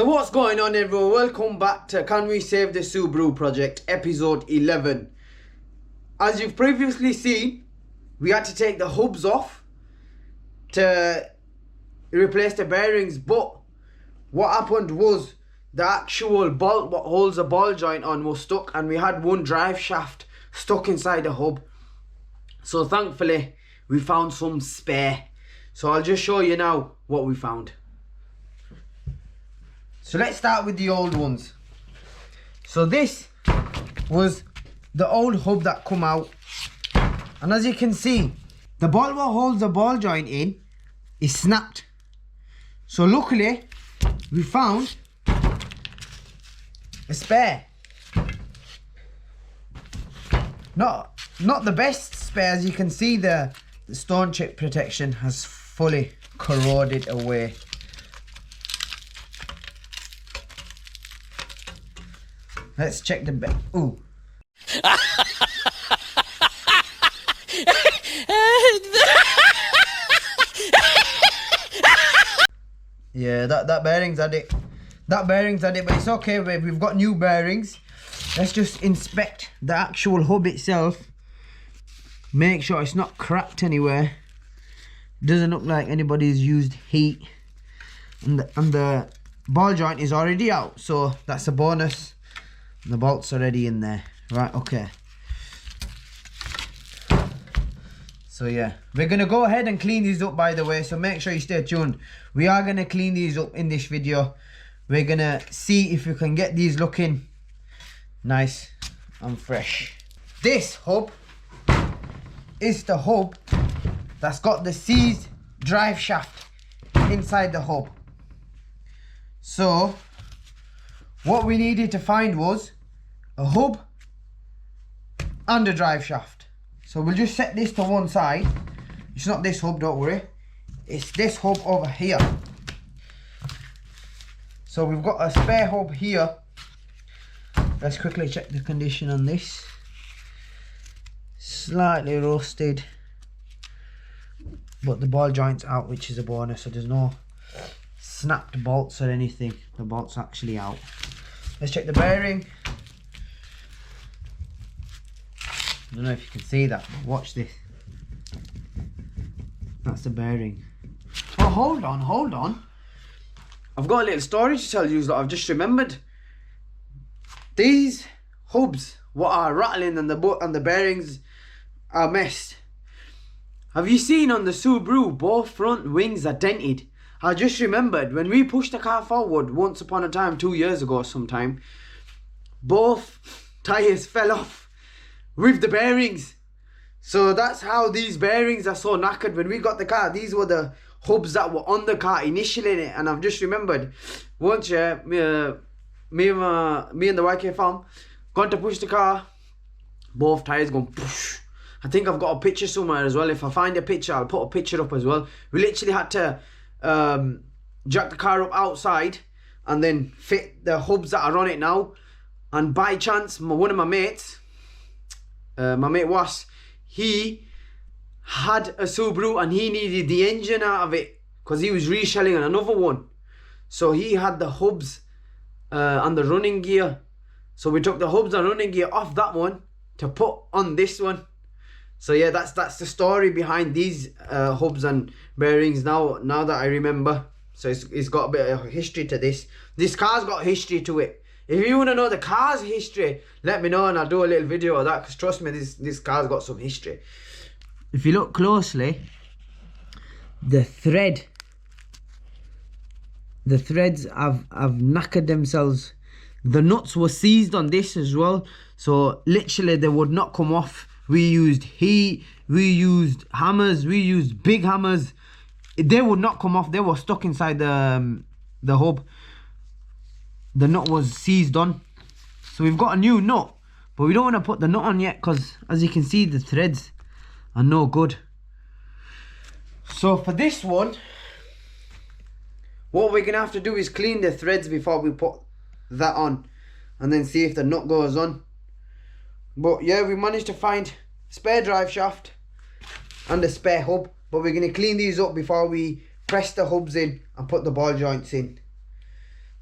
So what's going on, everyone? Welcome back to Can We Save the Subaru project, episode 11. As you've previously seen, we had to take the hubs off to replace the bearings, but what happened was the actual bolt what holds the ball joint on was stuck, and we had one drive shaft stuck inside the hub. So thankfully we found some spare. So I'll just show you now what we found. So let's start with the old ones. So this was the old hub that come out, and as you can see, the bolt what holds the ball joint in is snapped. So luckily we found a spare. Not the best spare. As you can see, the stone chip protection has fully corroded away. Let's check the back. Ooh. Yeah, that bearings had it. That bearings had it, but it's okay. We've got new bearings. Let's just inspect the actual hub itself. Make sure it's not cracked anywhere. Doesn't look like anybody's used heat. And the ball joint is already out, so that's a bonus. The bolt's already in there. Right, okay. So yeah, we're gonna go ahead and clean these up, by the way, so make sure you stay tuned. We are gonna clean these up in this video. We're gonna see if we can get these looking nice and fresh. This hub is the hub that's got the seized drive shaft inside the hub. So what we needed to find was a hub and a drive shaft. So we'll just set this to one side. It's not this hub, don't worry. It's this hub over here. So we've got a spare hub here. Let's quickly check the condition on this. Slightly rusted, but the ball joint's out, which is a bonus, so there's no snapped bolts or anything. The bolt's actually out. Let's check the bearing. I don't know if you can see that, but watch this. That's the bearing. Oh, hold on. I've got a little story to tell you that I've just remembered. These hubs, what are rattling, and the bearings are messed. Have you seen on the Subaru, both front wings are dented? I just remembered when we pushed the car forward once upon a time, 2 years ago sometime, both tyres fell off with the bearings. So that's how these bearings are so knackered. When we got the car, these were the hubs that were on the car initially, and I've just remembered once me and the YK farm gone to push the car, both tyres gone push. I think I've got a picture somewhere as well. If I find a picture, I'll put a picture up as well. We literally had to jack the car up outside and then fit the hubs that are on it now. And by chance, one of my mates, my mate Was, he had a Subaru and he needed the engine out of it because he was reshelling on another one. So he had the hubs and the running gear. So we took the hubs and running gear off that one to put on this one. So yeah, that's the story behind these hubs and bearings now that I remember. So it's got a bit of history to this. This car's got history to it. If you want to know the car's history, let me know and I'll do a little video of that, because trust me, this car's got some history. If you look closely, the threads have knackered themselves. The nuts were seized on this as well, so literally they would not come off. We used heat, we used hammers, we used big hammers. They would not come off. They were stuck inside the hub. The nut was seized on. So we've got a new nut, but we don't want to put the nut on yet because, as you can see, the threads are no good. So for this one, what we're going to have to do is clean the threads before we put that on, and then see if the nut goes on. But yeah, we managed to find spare drive shaft and a spare hub, but we're going to clean these up before we press the hubs in and put the ball joints in.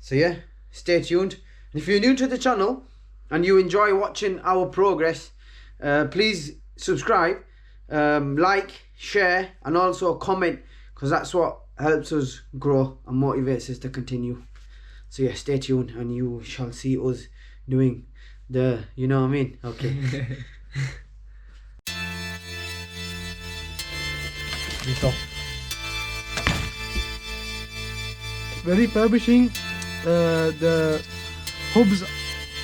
So yeah, stay tuned. And if you're new to the channel and you enjoy watching our progress, please subscribe, like, share, and also comment, because that's what helps us grow and motivates us to continue. So yeah, stay tuned and you shall see us doing the, you know what I mean? Okay. We're refurbishing the hubs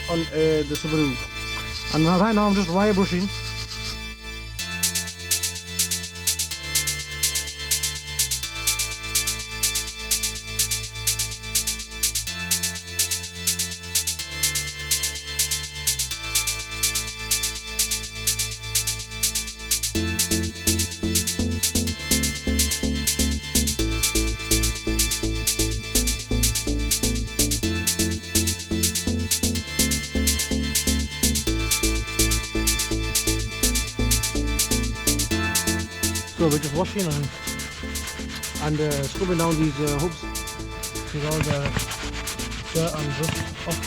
on the Subaru, and right now I'm just wire brushing. So we're just washing and scrubbing down these hubs with all the dirt and rust off,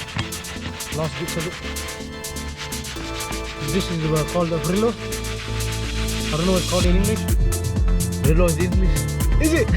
last bits of it. This is called a Brillo. I don't know what it's called in English. Brillo is English. Is it?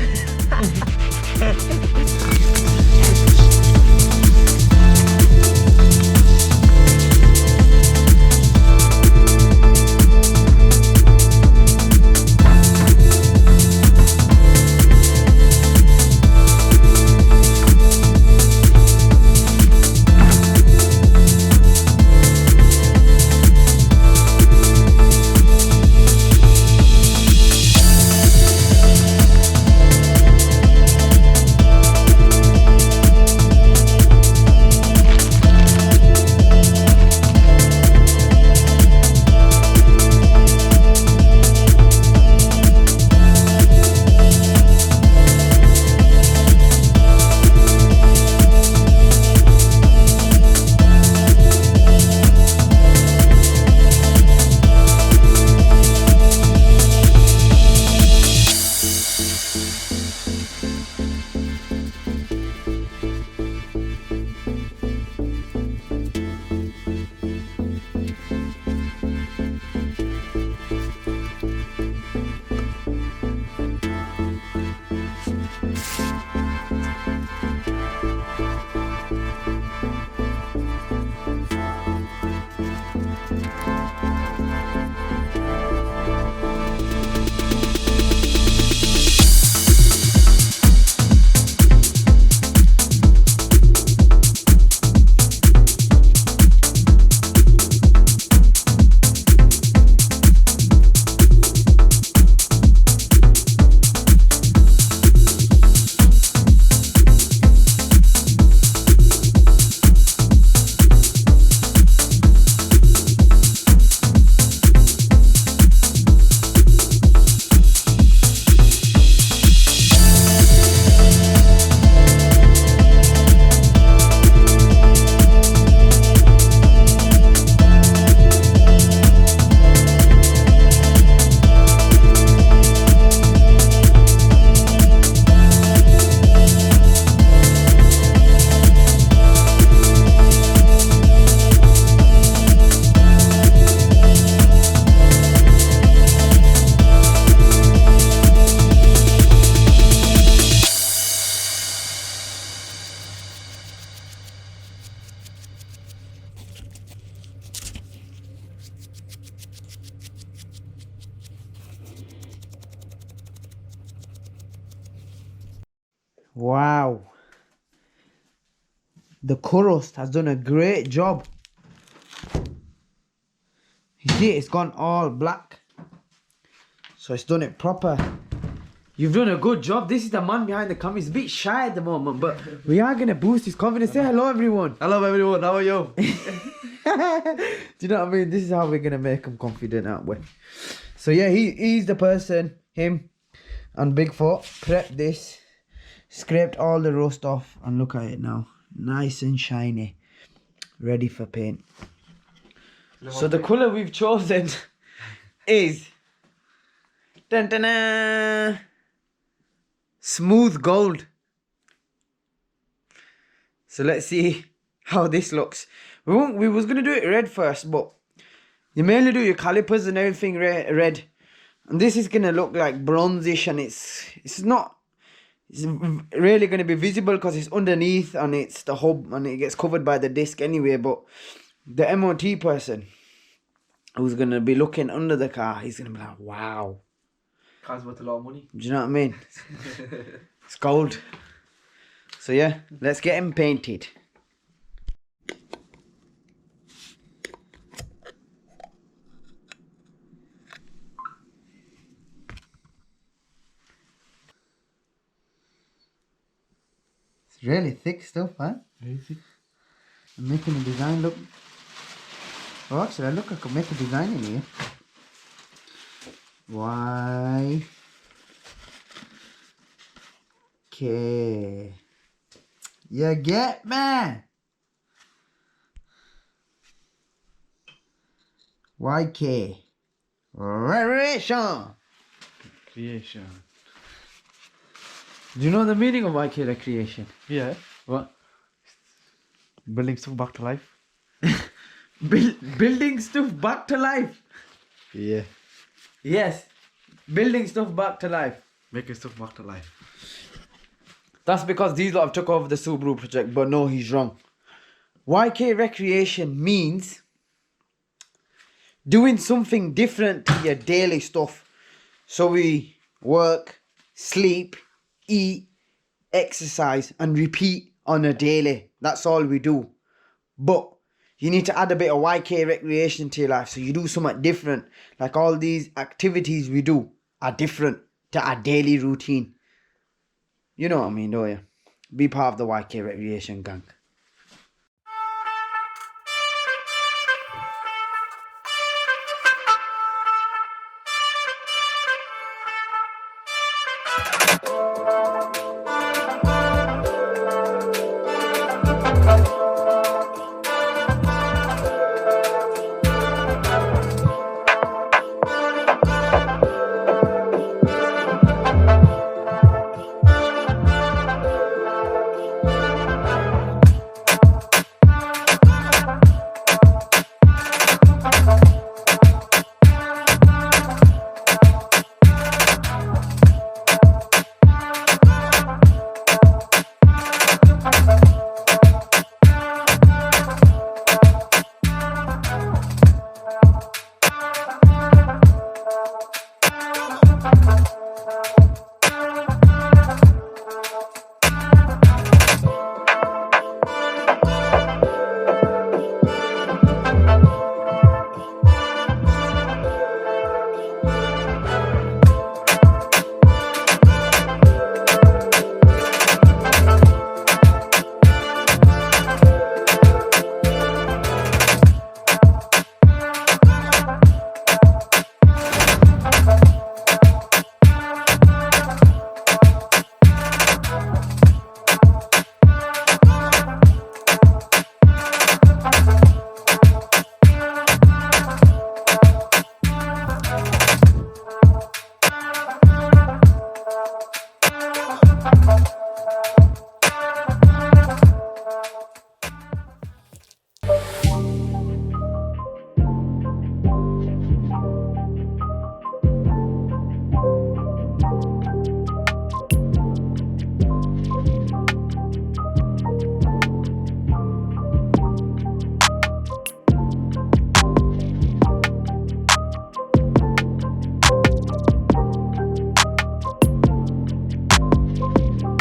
Wow. The Kurost has done a great job. You see, it's gone all black. So it's done it proper. You've done a good job. This is the man behind the camera. He's a bit shy at the moment, but we are going to boost his confidence. Say hello, everyone. Hello everyone, how are you? Do you know what I mean? This is how we're going to make him confident, aren't we? So yeah, he's the person, him and Bigfoot, prepped this, scraped all the rust off, and look at it now. Nice and shiny, ready for paint. So the colour we've chosen is dun, dun, smooth gold. So let's see how this looks. We was gonna do it red first, but you mainly do your calipers and everything red, and this is gonna look like bronzish, and it's not. It's really gonna be visible because it's underneath and it's the hub and it gets covered by the disc anyway. But the MOT person who's gonna be looking under the car, he's gonna be like, wow. Car's worth a lot of money. Do you know what I mean? It's gold. So yeah, let's get him painted. It's really thick stuff, huh? Very thick. I'm making the design look. Oh, actually, I could make a design in here. Why? Okay. You get me? YK. Recreation. Creation. Do you know the meaning of YK recreation? Yeah. What? Building stuff back to life. Building stuff back to life. Yeah. Yes. Building stuff back to life. Making stuff back to life. That's because these lot have took over the Subaru project, but no, he's wrong. YK recreation means doing something different to your daily stuff. So we work, sleep, eat, exercise, and repeat on a daily. That's all we do. But you need to add a bit of YK recreation to your life. So you do something different. Like all these activities we do are different to our daily routine. You know what I mean, don't you? Be part of the YK recreation gang.